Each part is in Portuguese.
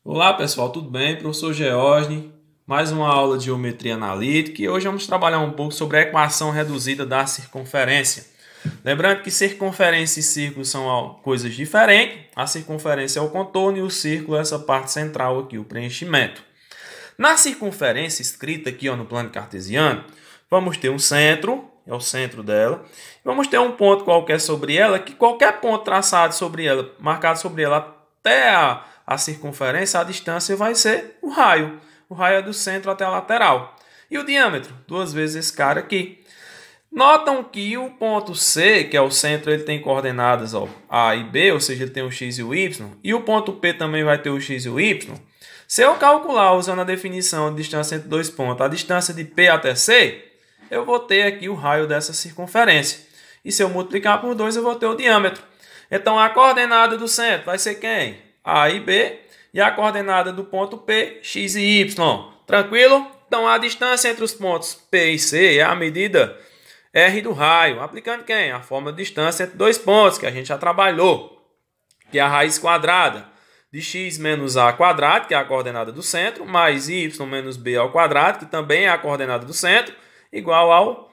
Olá pessoal, tudo bem? Professor George, mais uma aula de geometria analítica e hoje vamos trabalhar um pouco sobre a equação reduzida da circunferência. Lembrando que circunferência e círculo são coisas diferentes, a circunferência é o contorno e o círculo é essa parte central aqui, o preenchimento. Na circunferência escrita aqui no plano cartesiano, vamos ter um centro, é o centro dela, vamos ter um ponto qualquer sobre ela, que qualquer ponto traçado sobre ela, marcado sobre ela até a circunferência, a distância vai ser o raio. O raio é do centro até a lateral. E o diâmetro? Duas vezes esse cara aqui. Notam que o ponto C, que é o centro, ele tem coordenadas A e B, ou seja, ele tem o X e o Y. E o ponto P também vai ter o X e o Y. Se eu calcular, usando a definição de distância entre dois pontos, a distância de P até C, eu vou ter aqui o raio dessa circunferência. E se eu multiplicar por 2, eu vou ter o diâmetro. Então, a coordenada do centro vai ser quem? A e B. E a coordenada do ponto P, X e Y. Tranquilo? Então, a distância entre os pontos P e C é a medida R do raio. Aplicando quem? A fórmula de distância entre dois pontos, que a gente já trabalhou. Que é a raiz quadrada de x menos a quadrado, que é a coordenada do centro, mais y menos b ao quadrado, que também é a coordenada do centro, igual ao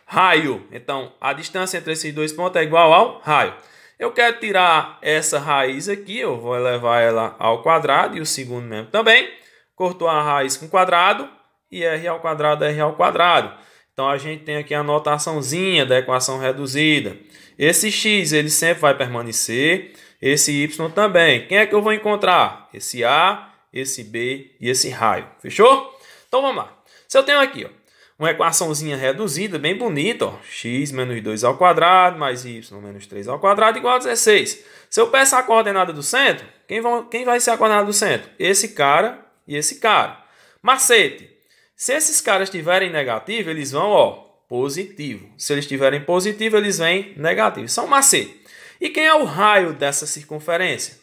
raio. Então, a distância entre esses dois pontos é igual ao raio. Eu quero tirar essa raiz aqui, eu vou elevar ela ao quadrado, e o segundo membro também. Cortou a raiz com quadrado, e r ao quadrado é r ao quadrado. Então, a gente tem aqui a notaçãozinha da equação reduzida. Esse x ele sempre vai permanecer, esse y também. Quem é que eu vou encontrar? Esse a, esse b e esse raio. Fechou? Então, vamos lá. Se eu tenho aqui uma equaçãozinha reduzida, bem bonita, x menos 2 ao quadrado, mais y menos 3 ao quadrado, igual a 16. Se eu peço a coordenada do centro, quem vai ser a coordenada do centro? Esse cara e esse cara. Macete. Se esses caras estiverem negativo, eles vão, positivo. Se eles estiverem positivo, eles vêm negativo. Isso é um macete. E quem é o raio dessa circunferência?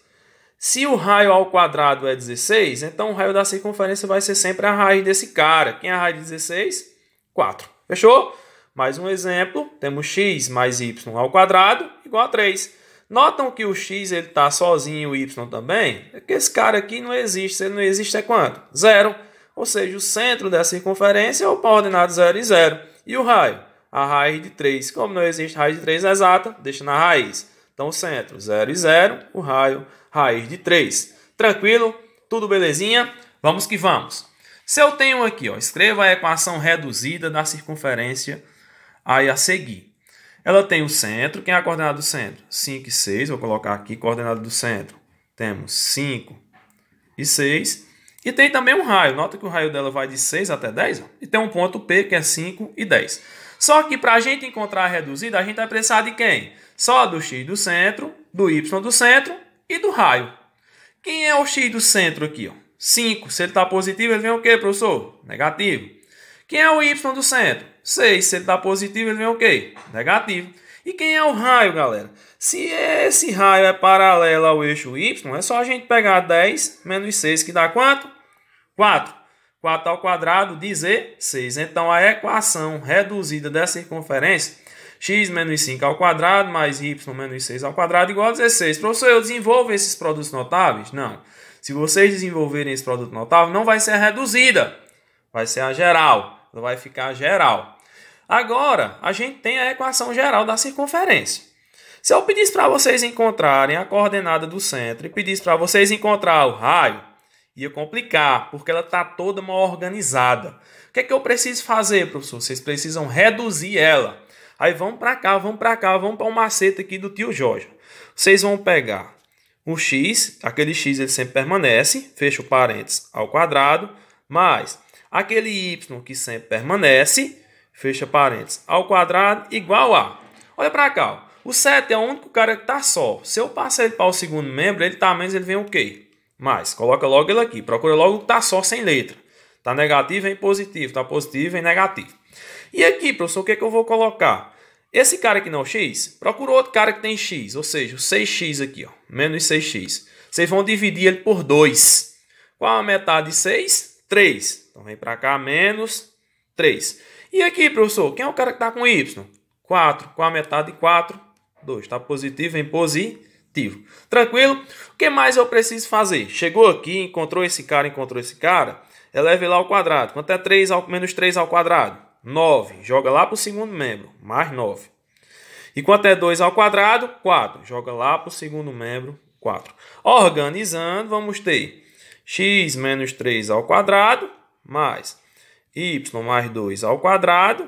Se o raio ao quadrado é 16, então o raio da circunferência vai ser sempre a raiz desse cara. Quem é a raiz de 16? 4. Fechou? Mais um exemplo. Temos x mais y ao quadrado igual a 3. Notam que o x está sozinho e o y também? É que esse cara aqui não existe. Se ele não existe, é quanto? 0. Ou seja, o centro da circunferência é o coordenado 0 e 0. E o raio? A raiz de 3. Como não existe raiz de 3 exata, deixa na raiz. Então, o centro 0 e 0, o raio, raiz de 3. Tranquilo? Tudo belezinha? Vamos que vamos. Se eu tenho aqui, escreva a equação reduzida da circunferência aí a seguir. Ela tem o centro. Quem é a coordenada do centro? 5 e 6. Vou colocar aqui coordenada do centro. Temos 5 e 6. E tem também um raio. Nota que o raio dela vai de 6 até 10. E tem um ponto P, que é 5 e 10. Só que para a gente encontrar a reduzida, a gente vai precisar de quem? Só do x do centro, do y do centro e do raio. Quem é o x do centro aqui? 5. Se ele está positivo, ele vem o quê, professor? Negativo. Quem é o y do centro? 6. Se ele está positivo, ele vem o quê? Negativo. E quem é o raio, galera? Se esse raio é paralelo ao eixo y, é só a gente pegar 10 menos 6, que dá quanto? 4. 4 ao quadrado, 16. Então, a equação reduzida da circunferência, x menos 5 ao quadrado, mais y menos 6 ao quadrado, igual a 16. Professor, eu desenvolvo esses produtos notáveis? Não. Se vocês desenvolverem esse produto notável, não vai ser a reduzida. Vai ser a geral. Ela vai ficar geral. Agora, a gente tem a equação geral da circunferência. Se eu pedisse para vocês encontrarem a coordenada do centro e pedisse para vocês encontrar o raio, ia complicar, porque ela está toda mal organizada. O que é que eu preciso fazer, professor? Vocês precisam reduzir ela. Aí vamos para cá, vamos para o macete aqui do tio Jorge. Vocês vão pegar o x, aquele x ele sempre permanece, fecha o parênteses ao quadrado, mais aquele y que sempre permanece, fecha parênteses ao quadrado, igual a. Olha para cá, o 7 é o único cara que está só. Se eu passar ele para o segundo membro, ele está menos, ele vem o quê? Mais. Coloca logo ele aqui. Procura logo o que está só sem letra. Está negativo, vem positivo. Está positivo, vem negativo. E aqui, professor, o que, é que eu vou colocar? Esse cara aqui não é o x? Procura outro cara que tem x. Ou seja, o 6x aqui. Menos 6x. Vocês vão dividir ele por 2. Qual a metade de 6? 3. Então, vem para cá, menos 3. E aqui, professor, quem é o cara que está com y? 4. Qual a metade de 4? 2. Está positivo, vem positivo. positivo. Tranquilo? O que mais eu preciso fazer? Chegou aqui, encontrou esse cara, eleve lá ao quadrado. Quanto é menos 3 ao quadrado? 9. Joga lá para o segundo membro, mais 9. E quanto é 2 ao quadrado? 4. Joga lá para o segundo membro, 4. Organizando, vamos ter x menos 3 ao quadrado, mais y mais 2 ao quadrado,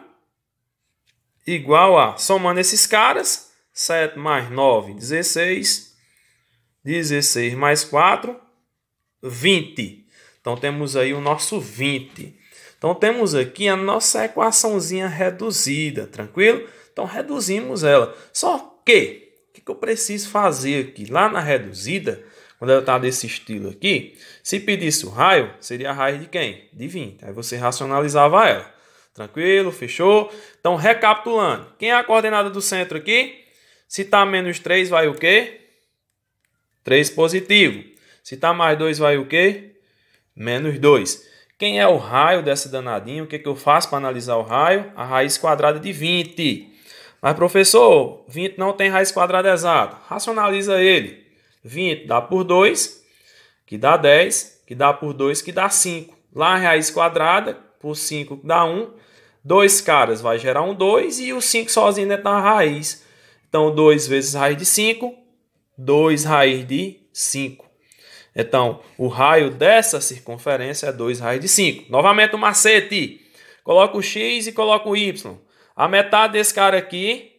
igual a, somando esses caras, 7 mais 9, 16. 16 mais 4, 20. Então, temos aí o nosso 20. Então, temos aqui a nossa equaçãozinha reduzida, tranquilo? Então, reduzimos ela. Só que, o que eu preciso fazer aqui? Lá na reduzida, quando ela está desse estilo aqui, se pedisse o raio, seria a raiz de quem? De 20. Aí você racionalizava ela. Tranquilo? Fechou? Então, recapitulando. Quem é a coordenada do centro aqui? Se está menos 3, vai o quê? 3 positivo. Se está mais 2, vai o quê? Menos 2. Quem é o raio dessa danadinha? O que eu faço para analisar o raio? A raiz quadrada de 20. Mas, professor, 20 não tem raiz quadrada exata. Racionaliza ele. 20 dá por 2, que dá 10, que dá por 2, que dá 5. Lá a raiz quadrada, por 5 dá 1. 2 caras vai gerar um 2 e o 5 sozinho dentro da raiz. Então, 2 vezes raiz de 5, 2 raiz de 5. Então, o raio dessa circunferência é 2 raiz de 5. Novamente o macete. Coloca o x e coloca o y. A metade desse cara aqui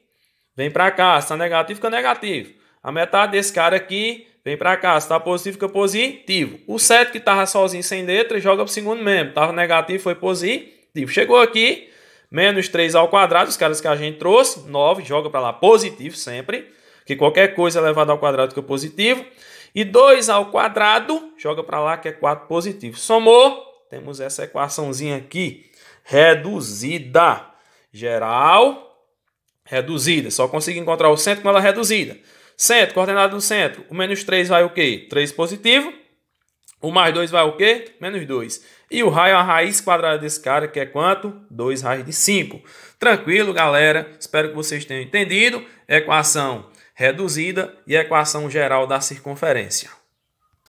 vem para cá. Se está negativo, fica negativo. A metade desse cara aqui vem para cá. Se está positivo, fica positivo. O 7 que estava sozinho sem letra, joga para o segundo membro. Estava negativo, foi positivo. Chegou aqui, menos 3 ao quadrado, os caras que a gente trouxe. 9, joga para lá, positivo sempre. Que qualquer coisa elevada ao quadrado fica positivo. E 2 ao quadrado, joga para lá que é 4 positivo. Somou, temos essa equaçãozinha aqui, reduzida. Geral, reduzida. Só consigo encontrar o centro com ela reduzida. Centro, coordenada do centro. O menos 3 vai o quê? 3 positivo. O mais 2 vai o quê? Menos 2. E o raio, a raiz quadrada desse cara, que é quanto? 2 raiz de 5. Tranquilo, galera? Espero que vocês tenham entendido. Equação reduzida e a equação geral da circunferência.